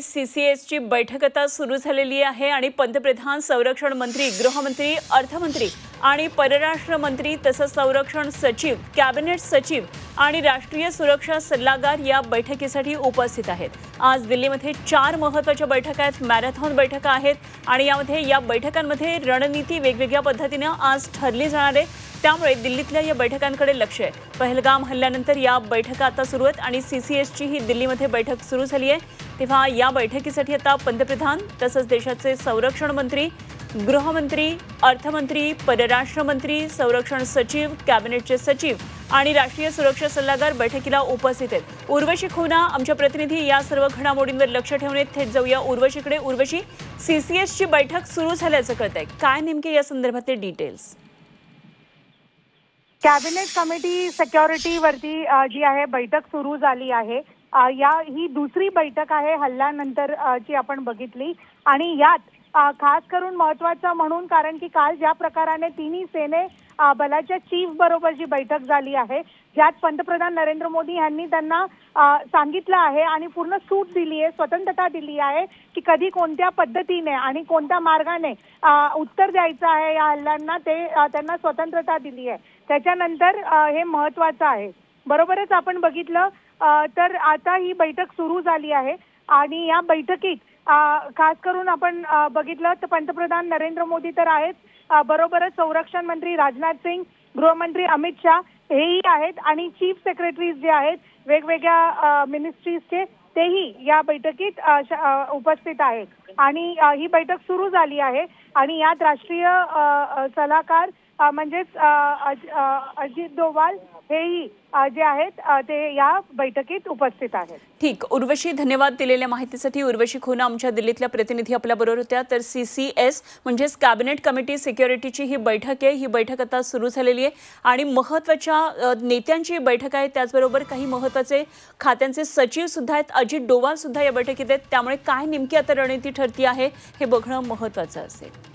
सीसीएसची बैठक आता सुरू झालेली आहे आणि पंतप्रधान, संरक्षण मंत्री, गृहमंत्री, अर्थमंत्री आणि परराष्ट्र मंत्री तसंच संरक्षण सचिव, कॅबिनेट सचिव आणि राष्ट्रीय सुरक्षा सल्लागार या बैठकीसाठी उपस्थित आहेत। आज दिल्लीमध्ये 4 महत्त्वाच्या बैठका आहेत, मॅरेथॉन बैठका आहेत आणि या बैठकांमध्ये रणनीती वेगवेगळ्या पद्धतीने आज ठरली जाणार आहे। त्यामुळे दिल्लीतल्या या बैठकांकडे लक्ष आहे। पहलगाम हल्ल्यानंतर या बैठका आता सुरू आहेत आणि सीसीएसची ही दिल्लीमध्ये बैठक सुरू झाली आहे। तेव्हा या बैठकीसाठी आता पंतप्रधान तसंच देशाचे संरक्षण मंत्री, गृहमंत्री, अर्थमंत्री, परराष्ट्र मंत्री, संरक्षण सचिव, कॅबिनेटचे सचिव आणि राष्ट्रीय सुरक्षा सल्लागार बैठकीला उपस्थित आहेत। उर्वशी खुना आमच्या प्रतिनिधी या सर्व घडामोडींवर लक्ष ठेवून आहेत। थेट जाऊया उर्वशीकडे। उर्वशी, सीसीएसची बैठक सुरू झाल्याचं कळतंय, काय नेमके या संदर्भातले डिटेल्स? कॅबिनेट कमिटी सिक्युरिटीवरती जी आहे बैठक सुरू झाली आहे। ही दुसरी बैठक आहे हल्ल्यानंतर ची आपण बघितली आणि यात खास करून महत्त्वाचं म्हणून कारण की काल ज्या प्रकाराने तिन्ही सेने बलाच्या चीफ बरोबर जी बैठक झाली आहे, ज्यात पंतप्रधान नरेंद्र मोदी यांनी त्यांना सांगितलं आहे आणि पूर्ण सूट दिली आहे, स्वतंत्रता दिली आहे की कधी कोणत्या पद्धतीने आणि कोणत्या मार्गाने उत्तर द्यायचं आहे या हल्ल्यांना, ते त्यांना स्वतंत्रता दिली आहे। त्याच्यानंतर हे महत्त्वाचं आहे। बरोबरच आपण बघितलं तर आता ही बैठक सुरू झाली आहे आणि या बैठकीत खास करून आपण बघितलं तर पंतप्रधान नरेंद्र मोदी तर आहेत, बरोबरच संरक्षण मंत्री राजनाथ सिंग, गृहमंत्री अमित शाह हेही आहेत आणि चीफ सेक्रेटरीज जे आहेत वेगवेगळ्या मिनिस्ट्रीजचे तेही या बैठकीत उपस्थित आहेत आणि ही बैठक सुरू झाली आहे आणि यात राष्ट्रीय सल्लागार म्हणजेच अजित डोवाल हेही जे आहेत ते या बैठकीत उपस्थित आहेत। ठीक, उर्वशी, धन्यवाद दिलेल्या माहितीसाठी। उर्वशी खुना आमच्या दिल्लीतल्या प्रतिनिधी आपल्या बरोबर होत्या। तर सीसीएस म्हणजेच कॅबिनेट कमिटी सिक्युरिटीची ही बैठक आहे। ही बैठक आता सुरू झालेली आहे आणि महत्त्वाच्या नेत्यांची बैठक आहे, त्याचबरोबर काही महत्त्वाचे खात्यांचे सचिव सुद्धा आहेत, अजित डोवाल सुद्धा या बैठकीत आहेत। त्यामुळे काय नेमकी आता रणनीती ठरती आहे हे बघणं महत्त्वाचं असेल।